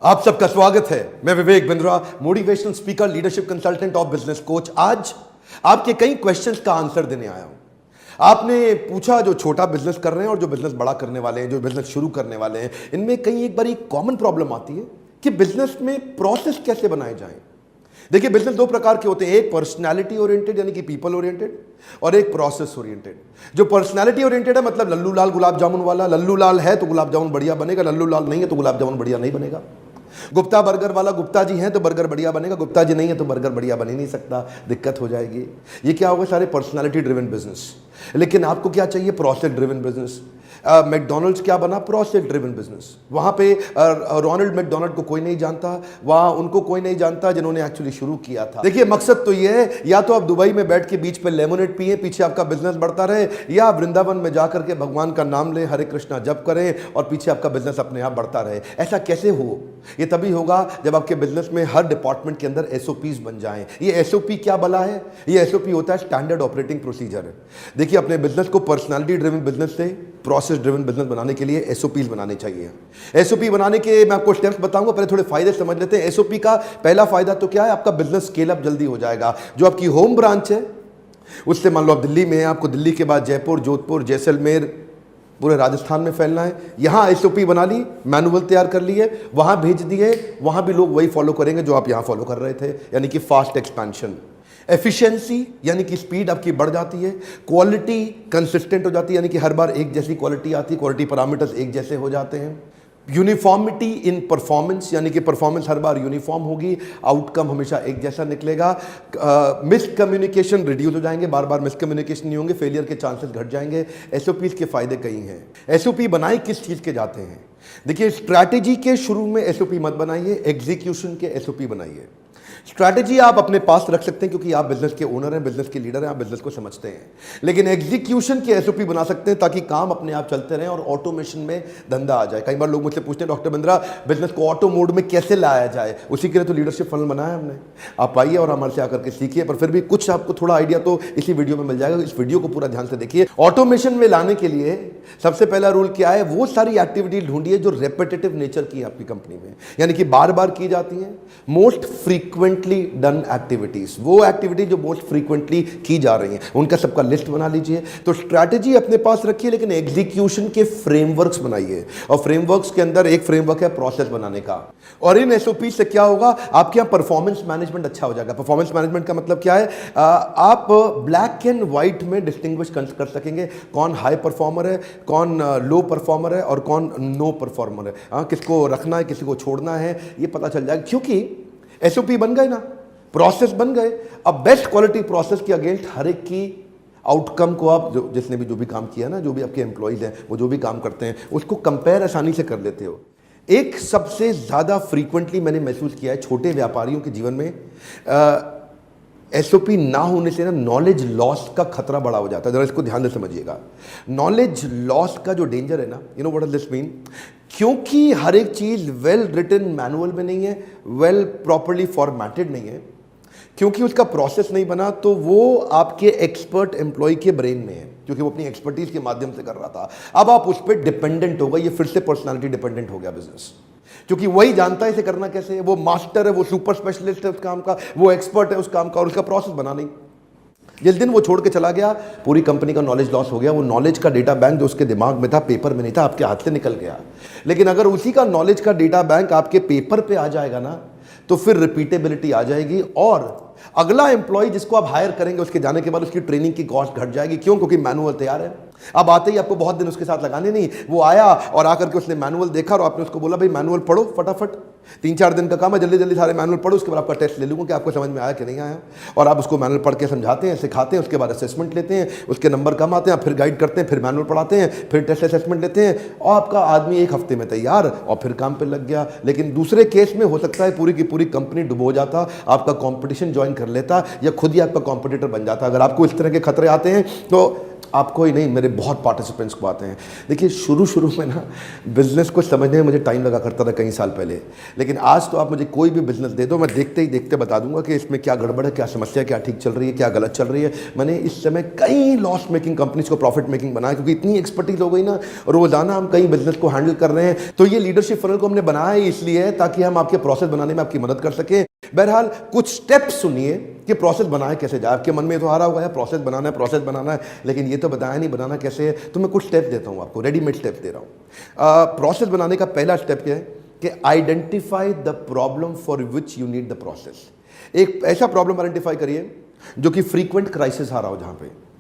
आप सबका स्वागत है। मैं Vivek Bindra, motivational speaker, leadership consultant और बिजनेस कोच। आज आपके कई क्वेश्चंस का आंसर देने आया हूं। आपने पूछा जो छोटा बिजनेस कर रहे हैं और जो बिजनेस बड़ा करने वाले हैं, जो बिजनेस शुरू करने वाले हैं, इनमें कई एक बड़ी कॉमन प्रॉब्लम आती है कि बिजनेस में प्रोसेस कैसे बनाए जाएं। देखिए, बिजनेस दो प्रकार के होते हैं, एक पर्सनैलिटी ओरिएंटेड यानी कि पीपल ओरिएंटेड, और एक प्रोसेस ओरिएंटेड। जो पर्सनैलिटी ओरिएंटेड है, मतलब लल्लू लाल गुलाब जामुन वाला, लल्लू लाल है तो गुलाब जामुन बढ़िया बनेगा, लल्लू लाल नहीं है तो गुलाब जामुन बढ़िया नहीं बनेगा। गुप्ता बर्गर वाला, गुप्ता जी हैं तो बर्गर बढ़िया बनेगा, गुप्ता जी नहीं है तो बर्गर बढ़िया बन ही नहीं सकता, दिक्कत हो जाएगी। ये क्या होगा? सारे पर्सनालिटी ड्रिवन बिजनेस। लेकिन आपको क्या चाहिए? Process driven business. मैकडोनल्ड्स क्या बना? Process driven business. वहां पे रोनाल्ड मैकडोनल्ड को कोई नहीं जानता, वहां उनको कोई नहीं जानता जिन्होंने एक्चुअली शुरू किया था। देखिए, मकसद तो ये है, या तो आप दुबई में बैठ के बीच पे लेमोनेड पिए, पीछे आपका बिजनेस बढ़ता रहे, या वृंदावन में जाकर के भगवान का नाम लें, हरे कृष्णा जप करें और पीछे आपका बिजनेस अपने आप बढ़ता रहे। ऐसा कैसे हो? ये तभी होगा जब आपके बिजनेस में हर डिपार्टमेंट के अंदर एसओपीज बन जाएं। ये एसओपी क्या बला है? ये एसओपी होता है स्टैंडर्ड ऑपरेटिंग प्रोसीजर। देखिए, अपने बिजनेस को पर्सनालिटी ड्रिवन बिजनेस से प्रोसेस ड्रिवन बिजनेस बनाने के लिए एसओपीज बनाने चाहिए। एसओपी बनाने के मैं आपको स्टेप्स बताऊंगा, पहले थोड़े फायदे समझ लेते हैं। एसओपी का पहला फायदा तो क्या है? आपका बिजनेस स्केल अप जल्दी हो जाएगा। जो आपकी होम ब्रांच है उससे, मान लो आप दिल्ली में हैं, आपको दिल्ली के बाद जयपुर, जोधपुर, जैसलमेर, पूरे राजस्थान में फैलना है। यहां एसओपी बना ली, मैनुअल तैयार कर लिए, वहां भेज दिए, वहां भी लोग वही फॉलो करेंगे जो आप यहां फॉलो कर रहे थे, यानी कि फास्ट एक्सपेंशन। एफिशिएंसी यानी कि स्पीड आपकी बढ़ जाती है। क्वालिटी कंसिस्टेंट हो जाती है, यानी कि हर बार एक जैसी क्वालिटी आती है, क्वालिटी पैरामीटर्स एक जैसे हो जाते हैं। यूनिफॉर्मिटी इन परफॉर्मेंस, यानी कि परफॉर्मेंस हर बार यूनिफॉर्म होगी, आउटकम हमेशा एक जैसा निकलेगा। मिसकम्युनिकेशन रिड्यूस हो जाएंगे, बार बार मिसकम्युनिकेशन नहीं होंगे, फेलियर के चांसेस घट जाएंगे। एसओपीज के फायदे कई हैं। एसओपी बनाए किस चीज़ के जाते हैं? देखिए, स्ट्रैटेजी के शुरू में एसओपी मत बनाइए, एग्जीक्यूशन के एसओपी बनाइए। स्ट्रैटेजी आप अपने पास रख सकते हैं क्योंकि आप बिजनेस के ओनर हैं, बिजनेस के लीडर हैं, आप बिजनेस को समझते हैं। लेकिन एग्जीक्यूशन के एसओपी बना सकते हैं ताकि काम अपने आप चलते रहें और ऑटोमेशन में धंधा आ जाए। कई बार लोग मुझसे पूछते हैं, डॉक्टर बिंद्रा, बिजनेस को ऑटो मोड में कैसे लाया जाए? उसी के लिए तो लीडरशिप फनल बनाया हमने। आप आइए और हमारे से आकर के सीखिए, पर फिर भी कुछ आपको थोड़ा आइडिया तो इसी वीडियो में मिल जाएगा। इस वीडियो को पूरा ध्यान से देखिए। ऑटोमेशन में लाने के लिए सबसे पहला रूल क्या है? वो सारी एक्टिविटी ढूंढिए जो रेपिटेटिव नेचर की है आपकी कंपनी में, यानी कि बार बार की जाती हैं। मोस्ट फ्रीक्वेंटली डन एक्टिविटीज, वो एक्टिविटी जो मोस्ट फ्रीक्वेंटली की जा रही हैं, उनका सबका लिस्ट बना लीजिए। तो स्ट्रैटेजी अपने पास रखिए, लेकिन एग्जीक्यूशन के फ्रेमवर्क्स बनाइए। और फ्रेमवर्क्स के अंदर एक फ्रेमवर्क है प्रोसेस बनाने का। और इन एसओपी से क्या होगा? आपके यहाँ परफॉर्मेंस मैनेजमेंट अच्छा हो जाएगा। परफॉर्मेंस मैनेजमेंट का मतलब क्या है? आप ब्लैक एंड व्हाइट में डिस्टिंग्विश कर सकेंगे कौन हाई परफॉर्मर है, कौन लो परफॉर्मर है और कौन नो परफॉर्मर है। किसको रखना है, किसी को छोड़ना है, ये पता चल जाएगा। क्योंकि एसओपी बन गए ना, प्रोसेस बन गए। अब बेस्ट क्वालिटी प्रोसेस के अगेंस्ट हर एक की आउटकम को आप जिसने भी जो भी काम किया ना, जो भी आपके एम्प्लॉइज हैं, वो जो भी काम करते हैं, उसको कंपेयर आसानी से कर लेते हो। एक सबसे ज़्यादा फ्रीक्वेंटली मैंने महसूस किया है छोटे व्यापारियों के जीवन में, एसओपी ना होने से ना नॉलेज लॉस का खतरा बड़ा हो जाता है। जरा इसको ध्यान से समझिएगा। नॉलेज लॉस का जो डेंजर है ना, you know what does this mean? क्योंकि हर एक चीज़ वेल रिटन मैनुअल में नहीं है, वेल प्रॉपरली फॉर्मेटेड नहीं है, क्योंकि उसका प्रोसेस नहीं बना, तो वो आपके एक्सपर्ट एम्प्लॉय के ब्रेन में है, क्योंकि वो अपनी एक्सपर्टीज के माध्यम से कर रहा था। अब आप उस पर डिपेंडेंट हो गए, ये फिर से पर्सनालिटी डिपेंडेंट हो गया बिजनेस, क्योंकि वही जानता है इसे करना कैसे है। वो मास्टर है, वो सुपर स्पेशलिस्ट है उस काम का, वो एक्सपर्ट है उस काम का, और उसका प्रोसेस बना नहीं। जिस दिन वो छोड़ के चला गया, पूरी कंपनी का नॉलेज लॉस हो गया। वो नॉलेज का डेटा बैंक जो उसके दिमाग में था, पेपर में नहीं था, आपके हाथ से निकल गया। लेकिन अगर उसी का नॉलेज का डेटा बैंक आपके पेपर पे आ जाएगा ना, तो फिर रिपीटेबिलिटी आ जाएगी, और अगला एम्प्लॉय जिसको आप हायर करेंगे उसके जाने के बाद उसकी ट्रेनिंग की कॉस्ट घट जाएगी। क्यों? क्योंकि मैनुअल तैयार है। अब आते ही आपको बहुत दिन उसके साथ लगाने नहीं। वो आया और आकर के उसने मैनुअल देखा और आपने उसको बोला, भाई मैनुअल पढ़ो फटाफट, 3-4 दिन का काम है, जल्दी जल्दी सारे मैनुअल पढ़ो, उसके बाद आपका टेस्ट ले लूँगा कि आपको समझ में आया कि नहीं आया। और आप उसको मैनुअल पढ़ के समझाते हैं, सिखाते हैं, उसके बाद असेसमेंट लेते हैं, उसके नंबर कम आते हैं, फिर गाइड करते हैं, फिर मैनुअल पढ़ाते हैं, फिर टेस्ट असेसमेंट लेते हैं, और आपका आदमी 1 हफ्ते में तैयार और फिर काम पर लग गया। लेकिन दूसरे केस में हो सकता है पूरी की पूरी कंपनी डुबो जाता, आपका कॉम्पिटिशन ज्वाइन कर लेता, या खुद ही आपका कॉम्पिटिटर बन जाता। अगर आपको इस तरह के खतरे आते हैं तो आपको ही नहीं, मेरे बहुत पार्टिसिपेंट्स को आते हैं। देखिए शुरू में ना बिजनेस को समझने में मुझे टाइम लगा करता था कई साल पहले, लेकिन आज तो आप मुझे कोई भी बिजनेस दे दो, मैं देखते ही देखते बता दूंगा कि इसमें क्या गड़बड़ है, क्या समस्या, क्या ठीक चल रही है, क्या गलत चल रही है। मैंने इस समय कई लॉस मेकिंग कंपनीज को प्रॉफिट मेकिंग बनाया, क्योंकि इतनी एक्सपर्टीज हो गई ना, रोजाना हम कई बिजनेस को हैंडल कर रहे हैं। तो ये लीडरशिप फनल को हमने बनाया इसलिए ताकि हम आपके प्रोसेस बनाने में आपकी मदद कर सके। बहरहाल कुछ स्टेप्स सुनिए कि प्रोसेस बनाए कैसे जाए। आपके मन में तो आ रहा होगा यार प्रोसेस बनाना है, लेकिन ये तो बताया नहीं बनाना कैसे है। तो मैं कुछ स्टेप्स देता हूं आपको, रेडीमेड स्टेप्स दे रहा हूं। प्रोसेस बनाने का पहला स्टेप क्या है कि identify the problem for which you need the process. एक ऐसा प्रॉब्लम आइडेंटिफाई करिए जो कि फ्रीक्वेंट क्राइसिस आ रहा हो,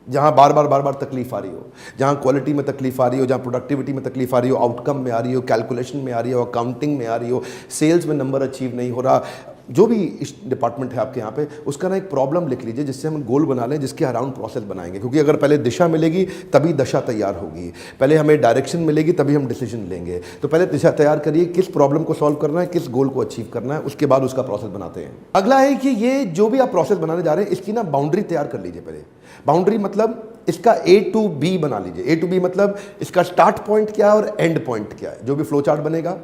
जहां बार बार तकलीफ आ रही हो, जहां क्वालिटी में तकलीफ आ रही हो, जहां प्रोडक्टिविटी में तकलीफ आ रही हो, आउटकम में आ रही हो, कैलकुलेशन में आ रही हो, अकाउंटिंग में आ रही हो, सेल्स में नंबर अचीव नहीं हो रहा, जो भी इस डिपार्टमेंट है आपके यहाँ पे, उसका ना एक प्रॉब्लम लिख लीजिए जिससे हम गोल बना लें, जिसके अराउंड प्रोसेस बनाएंगे। क्योंकि अगर पहले दिशा मिलेगी तभी दशा तैयार होगी, पहले हमें डायरेक्शन मिलेगी तभी हम डिसीजन लेंगे। तो पहले दिशा तैयार करिए, किस प्रॉब्लम को सॉल्व करना है, किस गोल को अचीव करना है, उसके बाद उसका प्रोसेस बनाते हैं। अगला है कि ये जो भी आप प्रोसेस बनाने जा रहे हैं इसकी ना बाउंड्री तैयार कर लीजिए। पहले बाउंड्री मतलब इसका A to B बना लीजिए। A to B मतलब इसका स्टार्ट पॉइंट क्या है और एंड पॉइंट क्या है। जो भी फ्लो चार्ट बनेगा,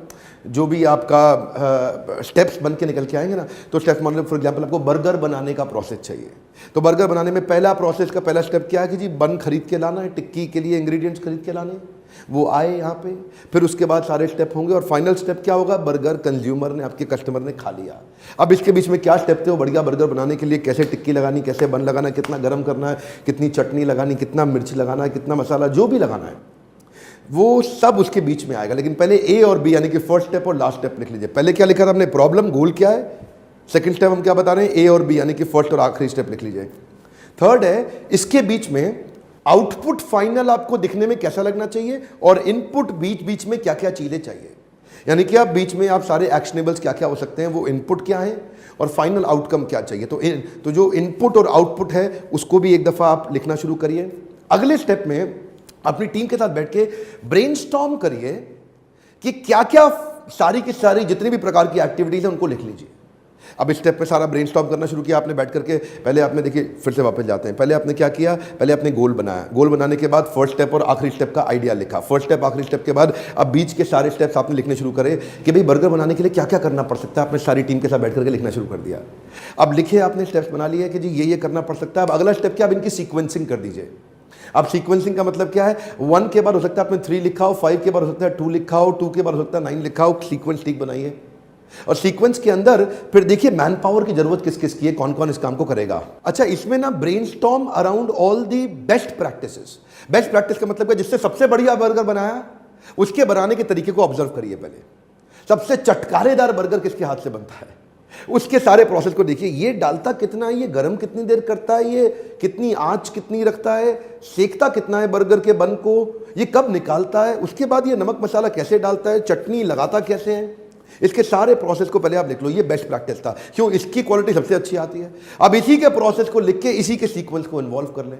जो भी आपका स्टेप्स बन के निकल के आएंगे ना, तो स्टेप्स मान लो फॉर एग्जांपल आपको बर्गर बनाने का प्रोसेस चाहिए, तो बर्गर बनाने में पहला प्रोसेस का पहला स्टेप क्या है कि जी बन खरीद के लाना है, टिक्की के लिए इंग्रेडिएंट्स खरीद के लाने हैं, वो आए यहाँ पे, फिर उसके बाद सारे स्टेप होंगे और फाइनल स्टेप क्या होगा, बर्गर कंज्यूमर ने, आपके कस्टमर ने खा लिया। अब इसके बीच में क्या स्टेप थे, वो बढ़िया बर्गर बनाने के लिए कैसे टिक्की लगानी, कैसे बन लगाना, कितना गर्म करना है, कितनी चटनी लगानी, कितना मिर्च लगाना है, कितना मसाला, जो भी लगाना है वो सब उसके बीच में आएगा। लेकिन पहले ए और बी यानी कि फर्स्ट स्टेप और लास्ट स्टेप लिख लीजिए। पहले क्या लिखा था हमने, प्रॉब्लम, गोल क्या है, सेकंड स्टेप हम क्या बता रहे हैं, ए और बी यानी कि फर्स्ट और आखिरी स्टेप लिख लीजिए। थर्ड है इसके बीच में आउटपुट फाइनल आपको दिखने में कैसा लगना चाहिए और इनपुट बीच बीच में क्या क्या चीजें चाहिए, यानी कि आप बीच में आप सारे एक्शनेबल्स क्या क्या हो सकते हैं, वो इनपुट क्या है और फाइनल आउटकम क्या चाहिए। तो जो इनपुट और आउटपुट है उसको भी एक दफा आप लिखना शुरू करिए। अगले स्टेप में अपनी टीम के साथ बैठ के ब्रेनस्टॉर्म करिए कि क्या क्या सारी की सारी जितनी भी प्रकार की एक्टिविटीज है उनको लिख लीजिए। अब इस स्टेप पे सारा ब्रेनस्टॉर्म करना शुरू किया आपने बैठ करके। पहले आपने देखिए, फिर से वापस जाते हैं, पहले आपने क्या किया, पहले आपने गोल बनाया, गोल बनाने के बाद फर्स्ट स्टेप और आखिरी स्टेप का आइडिया लिखा, फर्स्ट स्टेप आखिरी स्टेप के बाद अब बीच के सारे स्टेप्स आपने लिखने शुरू करे कि भाई बर्गर बनाने के लिए क्या क्या करना पड़ सकता है। आपने सारी टीम के साथ बैठ करके लिखना शुरू कर दिया। अब लिखिए, आपने स्टेप्स बना लिए कि जी ये करना पड़ सकता है। अब अगला स्टेप क्या, अब इनकी सीक्वेंसिंग कर दीजिए। अब सीक्वेंसिंग का मतलब क्या है, 1 के बाद हो सकता है आपने 3 लिखा हो, 5 के बाद हो सकता है 2 लिखा हो, 2 के बाद हो सकता है 9 लिखा हो। सीक्वेंस ठीक बनाइए और सीक्वेंस के अंदर फिर देखिए मैन पावर की जरूरत किस किस की है, कौन कौन इस काम को करेगा। अच्छा, इसमें ना brainstorm around all the best practices. Best practice का मतलब है जिससे सबसे बढ़िया बर्गर बनाया उसके बनाने के तरीके को ऑब्जर्व करिए। पहले सबसे चटकारेदार बर्गर किसके हाथ से बनता है, उसके सारे प्रोसेस को देखिए। ये डालता कितना है, ये गर्म कितनी देर करता है, ये कितनी आंच कितनी रखता है, सेकता कितना है बर्गर के बन को, ये कब निकालता है, उसके बाद ये नमक मसाला कैसे डालता है, चटनी लगाता कैसे है, इसके सारे प्रोसेस को पहले आप लिख लो। ये बेस्ट प्रैक्टिस था, क्यों, इसकी क्वालिटी सबसे अच्छी आती है। अब इसी के प्रोसेस को लिख के इसी के सीक्वेंस को इन्वॉल्व कर लें।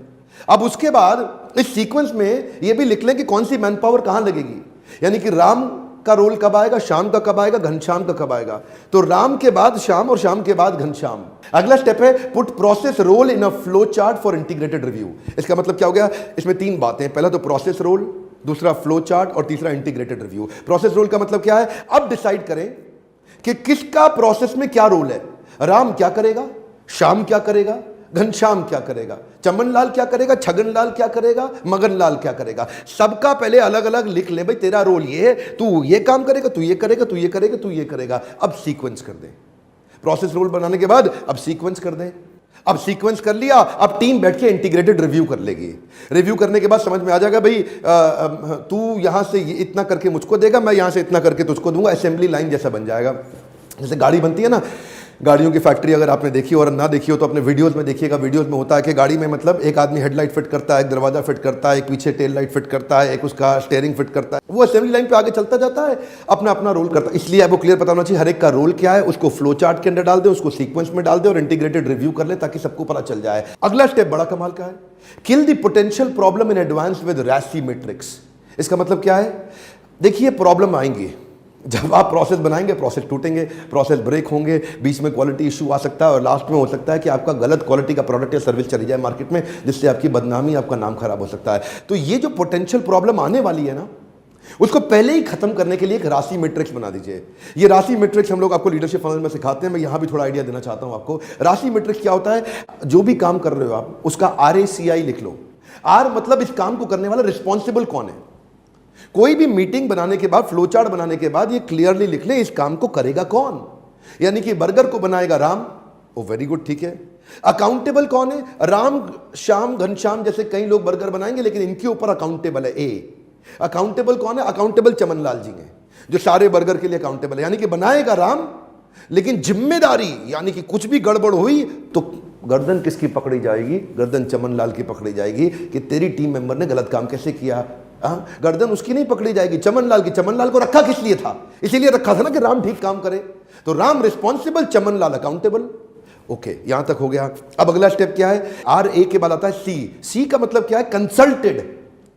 अब उसके बाद इस सीक्वेंस में ये भी लिख लें कि कौन सी मैन पावर कहां लगेगी, यानी कि राम का रोल कब आएगा, शाम का कब आएगा, घनश्याम का कब आएगा। तो राम के बाद शाम और शाम के बाद घनश्याम। अगला स्टेप है put process role in a flow chart for integrated review. इसका मतलब क्या हो गया, इसमें 3 बातें, पहला तो प्रोसेस रोल, दूसरा फ्लो चार्ट और तीसरा इंटीग्रेटेड रिव्यू। प्रोसेस रोल का मतलब क्या है, अब डिसाइड करें कि किसका प्रोसेस में क्या रोल है। राम क्या करेगा, श्याम क्या करेगा, घनश्याम क्या करेगा, चमन लाल क्या करेगा, छगन लाल क्या करेगा, मगन लाल क्या करेगा। सबका पहले अलग अलग लिख ले, भाई तेरा रोल ये है, तू ये काम करेगा, तू ये करेगा, तू ये करेगा, तू ये करेगा। अब सीक्वेंस कर दे। प्रोसेस रोल बनाने के बाद अब सीक्वेंस कर दे। अब सीक्वेंस कर लिया, अब टीम बैठ के इंटीग्रेटेड रिव्यू कर लेगी। रिव्यू करने के बाद समझ में आ जाएगा, भाई तू यहां से इतना करके मुझको देगा, मैं यहां से इतना करके तुझको दूंगा। असेंबली लाइन जैसा बन जाएगा। जैसे गाड़ी बनती है ना, गाड़ियों की फैक्ट्री अगर आपने देखी हो और ना देखी हो तो अपने वीडियोस में देखिएगा। वीडियोस में होता है कि गाड़ी में मतलब एक आदमी हेडलाइट फिट करता है, एक दरवाजा फिट करता है, एक पीछे टेल लाइट फिट करता है, एक उसका स्टीयरिंग फिट करता है। वो असेंबली लाइन पे आगे चलता जाता है, अपना अपना रोल करता है। इसलिए आपको क्लियर पता होना चाहिए हर एक का रोल क्या है, उसको फ्लो चार्ट के अंदर डाल दे, उसको सीक्वेंस में डाल दे और इंटीग्रेटेड रिव्यू कर ले ताकि सबको पता चल जाए। अगला स्टेप बड़ा कमाल का है, kill the potential problem in advance with RACI matrix. इसका मतलब क्या है, देखिए प्रॉब्लम आएंगी, जब आप प्रोसेस बनाएंगे प्रोसेस टूटेंगे, प्रोसेस ब्रेक होंगे, बीच में क्वालिटी इशू आ सकता है और लास्ट में हो सकता है कि आपका गलत क्वालिटी का प्रोडक्ट या सर्विस चली जाए मार्केट में, जिससे आपकी बदनामी, आपका नाम खराब हो सकता है। तो ये जो पोटेंशियल प्रॉब्लम आने वाली है ना, उसको पहले ही खत्म करने के लिए एक राशि मैट्रिक्स बना दीजिए। ये राशि मैट्रिक्स हम लोग आपको लीडरशिप फनल में सिखाते हैं। मैं यहां भी थोड़ा आइडिया देना चाहता हूं आपको। राशि मैट्रिक्स क्या होता है? जो भी काम कर रहे हो आप, उसका RACI लिख लो। आर मतलब इस काम को करने वाला रिस्पॉन्सिबल कौन है। कोई भी मीटिंग बनाने के बाद, फ्लो चार्ट बनाने के बाद ये क्लियरली लिख ले इस काम को करेगा कौन। यानी कि बर्गर को बनाएगा राम, ओ वेरी गुड, ठीक है। अकाउंटेबल कौन है? राम, श्याम, घनश्याम जैसे कई लोग बर्गर बनाएंगे, लेकिन इनके ऊपर अकाउंटेबल है ए। अकाउंटेबल कौन है? अकाउंटेबल चमनलाल जी हैं, जो सारे बर्गर के लिए अकाउंटेबल है। यानी कि बनाएगा राम, लेकिन जिम्मेदारी, यानी कि कुछ भी गड़बड़ हुई तो गर्दन किसकी पकड़ी जाएगी? गर्दन चमनलाल की पकड़ी जाएगी कि तेरी टीम मेंबर ने गलत काम कैसे किया। गर्दन उसकी नहीं पकड़ी जाएगी, चमनलाल की। चमनलाल को रखा किस लिए था? इसीलिए रखा था ना कि राम ठीक काम करे। तो Ram responsible, Chamanlal accountable. Okay, यहां तक हो गया। अब अगला स्टेप क्या है? RA के बाद आता है C का मतलब क्या है? कंसल्टेड।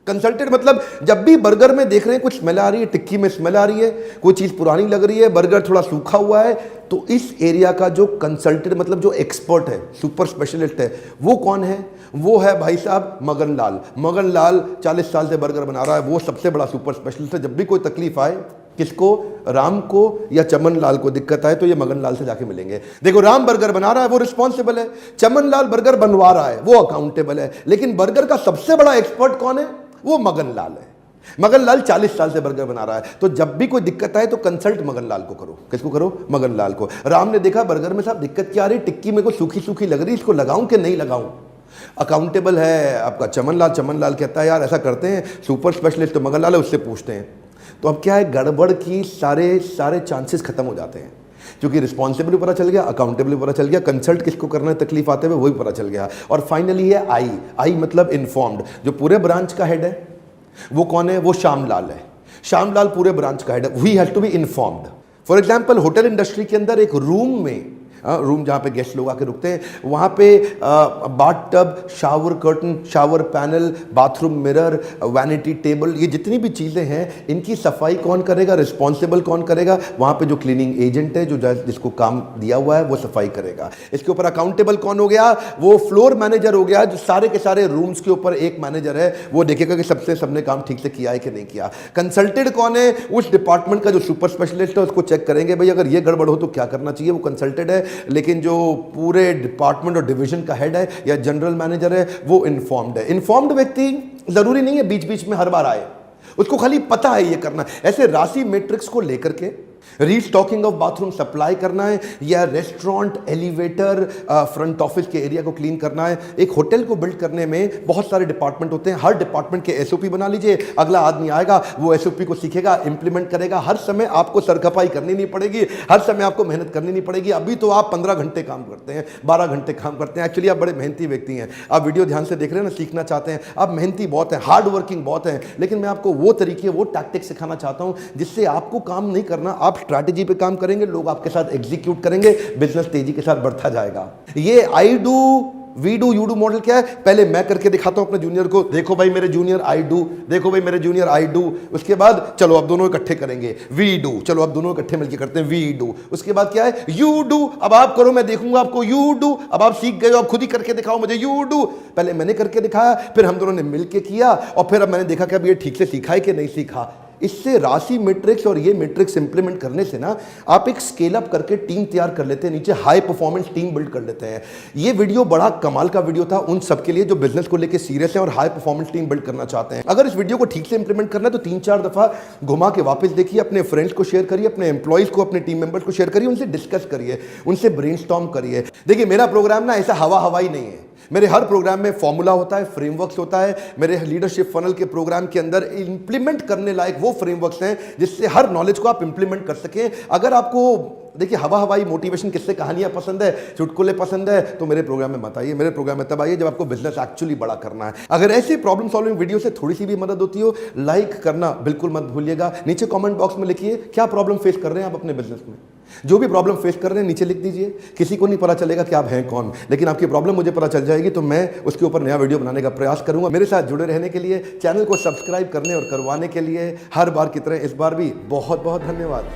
कंसल्टेड मतलब जब भी बर्गर में देख रहे हैं कुछ स्मेल आ रही है, टिक्की में स्मेल आ रही है, कोई चीज पुरानी लग रही है, बर्गर थोड़ा सूखा हुआ है, तो इस एरिया का जो कंसल्टेड मतलब जो एक्सपर्ट है, सुपर स्पेशलिस्ट है, वो कौन है? वो है भाई साहब मगन लाल। मगन लाल 40 साल से बर्गर बना रहा है, वो सबसे बड़ा सुपर स्पेशलिस्ट है। जब भी कोई तकलीफ आए, किसको? राम को या चमन लाल को दिक्कत आए, तो ये मगन लाल से जाके मिलेंगे। देखो, राम बर्गर बना रहा है, वो रिस्पॉन्सिबल है। चमन लाल बर्गर बनवा रहा है, वो अकाउंटेबल है। लेकिन बर्गर का सबसे बड़ा एक्सपर्ट कौन है? वो मगन लाल है। मगन लाल 40 साल से बर्गर बना रहा है। तो जब भी कोई दिक्कत आए तो कंसल्ट मगन लाल को करो। किसको करो? मगन लाल को। राम ने देखा बर्गर में साहब दिक्कत क्या आ रही, टिक्की मेरे को सूखी सूखी लग रही, इसको लगाऊं कि नहीं लगाऊं। अकाउंटेबल है आपका चमन लाल। चमन लाल कहता है यार ऐसा करते हैं, सुपर स्पेशलिस्ट तो मगन लाल है, उससे पूछते हैं। तो अब क्या है, गड़बड़ की सारे चांसेस खत्म हो जाते हैं, क्योंकि रिस्पॉन्सिबल पता चल गया, अकाउंटेबल पता चल गया, कंसल्ट किसको करना है तकलीफ आते हुए वही पता चल गया। और फाइनली है आई मतलब इन्फॉर्म्ड। जो पूरे ब्रांच का हेड है वो कौन है? वो श्यामलाल है। श्यामलाल पूरे ब्रांच का हेड है, he has to be informed. For example, hotel industry के अंदर एक रूम में, रूम जहाँ पे गेस्ट लोग आके रुकते हैं, वहाँ पे bath tub, shower curtain, shower panel, bathroom mirror, vanity table, ये जितनी भी चीज़ें हैं इनकी सफाई कौन करेगा? रिस्पॉन्सिबल कौन करेगा? वहाँ पे जो क्लीनिंग एजेंट है, जो जिसको काम दिया हुआ है, वो सफाई करेगा। इसके ऊपर अकाउंटेबल कौन हो गया? वो फ्लोर मैनेजर हो गया, जो सारे के सारे रूम्स के ऊपर एक मैनेजर है, वो देखेगा कि सबने काम ठीक से किया है कि नहीं किया। कंसल्टेड कौन है? उस डिपार्टमेंट का जो सुपर स्पेशलिस्ट है, उसको चेक करेंगे भाई अगर ये गड़बड़ हो तो क्या करना चाहिए, वो कंसल्टेड है। लेकिन जो पूरे डिपार्टमेंट और डिवीजन का हेड है या जनरल मैनेजर है, वो इन्फॉर्म्ड है। इन्फॉर्म्ड व्यक्ति जरूरी नहीं है बीच बीच में हर बार आए, उसको खाली पता है ये करना। ऐसे राशि मैट्रिक्स को लेकर के रीस्टॉकिंग ऑफ बाथरूम सप्लाई करना है, या रेस्टोरेंट, एलिवेटर, फ्रंट ऑफिस के एरिया को क्लीन करना है। एक होटल को बिल्ड करने में बहुत सारे डिपार्टमेंट होते हैं, हर डिपार्टमेंट के SOP बना लीजिए। अगला आदमी आएगा, वो SOP को सीखेगा, इंप्लीमेंट करेगा। हर समय आपको सरखपाई करनी नहीं पड़ेगी, हर समय आपको मेहनत करनी नहीं पड़ेगी। अभी तो आप 15 घंटे काम करते हैं, 12 घंटे काम करते हैं। एक्चुअली आप बड़े मेहनती व्यक्ति हैं, आप वीडियो ध्यान से देख रहे हैं ना, सीखना चाहते हैं, आप मेहनती बहुत हैं, हार्ड वर्किंग बहुत हैं। लेकिन मैं आपको वो तरीके, वो टैक्टिक्स सिखाना चाहता हूं जिससे आपको काम नहीं करना, आप स्ट्रैटेजी पे काम करेंगे, लोग आपके साथ एग्जीक्यूट करेंगे, बिजनेस तेजी के साथ बढ़ता जाएगा। ये I do, we do, you do model क्या है? पहले मैं करके दिखाता हूं अपने जूनियर को, देखो भाई मेरे जूनियर आई डू, देखो भाई मेरे जूनियर आई डू। उसके बाद चलो अब दोनों इकट्ठे करेंगे, वी डू, चलो अब दोनों इकट्ठे मिलकर करते हैं, वी डू। उसके बाद क्या है? You do. अब आप करो, मैं देखूंगा आपको। यू डू, अब आप सीख गए हो, आप खुद ही करके दिखाओ मुझे। यू डू, पहले मैंने करके दिखाया, फिर हम दोनों ने मिलकर किया, और फिर अब मैंने देखा कि अब ये ठीक से सीखा है कि नहीं सीखा। इससे राशि मैट्रिक्स और ये मैट्रिक्स इंप्लीमेंट करने से ना आप एक स्केल अप करके टीम तैयार कर लेते हैं, नीचे हाई परफॉर्मेंस टीम बिल्ड कर लेते हैं। ये वीडियो बड़ा कमाल का वीडियो था उन सबके लिए जो बिजनेस को लेकर सीरियस है और हाई परफॉर्मेंस टीम बिल्ड करना चाहते हैं। अगर इस वीडियो को ठीक से इंप्लीमेंट करना है तो 3-4 दफा घुमा के वापस देखिए, अपने फ्रेंड्स को शेयर करिए, अपने एम्प्लॉइज को, अपने टीम मेंबर्स को शेयर करिए, उनसे डिस्कस करिए, उनसे ब्रेनस्टॉर्म करिए। देखिए, मेरा प्रोग्राम ना ऐसा हवाई नहीं है। मेरे हर प्रोग्राम में फॉर्मूला होता है, फ्रेमवर्क्स होता है। मेरे लीडरशिप फनल के प्रोग्राम के अंदर इंप्लीमेंट करने लायक वो फ्रेमवर्क्स हैं जिससे हर नॉलेज को आप इंप्लीमेंट कर सकें। अगर आपको देखिए हवाई मोटिवेशन, किससे कहानियां पसंद है, चुटकुले पसंद है, तो मेरे प्रोग्राम में मत आइए। मेरे प्रोग्राम में तब आइए जब आपको बिजनेस एक्चुअली बड़ा करना है। अगर ऐसी प्रॉब्लम सॉल्विंग वीडियो से थोड़ी सी भी मदद होती हो, लाइक करना बिल्कुल मत भूलिएगा। नीचे कमेंट बॉक्स में लिखिए क्या प्रॉब्लम फेस कर रहे हैं आप अपने बिजनेस में। जो भी प्रॉब्लम फेस कर रहे हैं नीचे लिख दीजिए। किसी को नहीं पता चलेगा कि आप हैं कौन, लेकिन आपकी प्रॉब्लम मुझे पता चल जाएगी तो मैं उसके ऊपर नया वीडियो बनाने का प्रयास करूंगा। मेरे साथ जुड़े रहने के लिए, चैनल को सब्सक्राइब करने और करवाने के लिए हर बार की तरह इस बार भी बहुत बहुत धन्यवाद।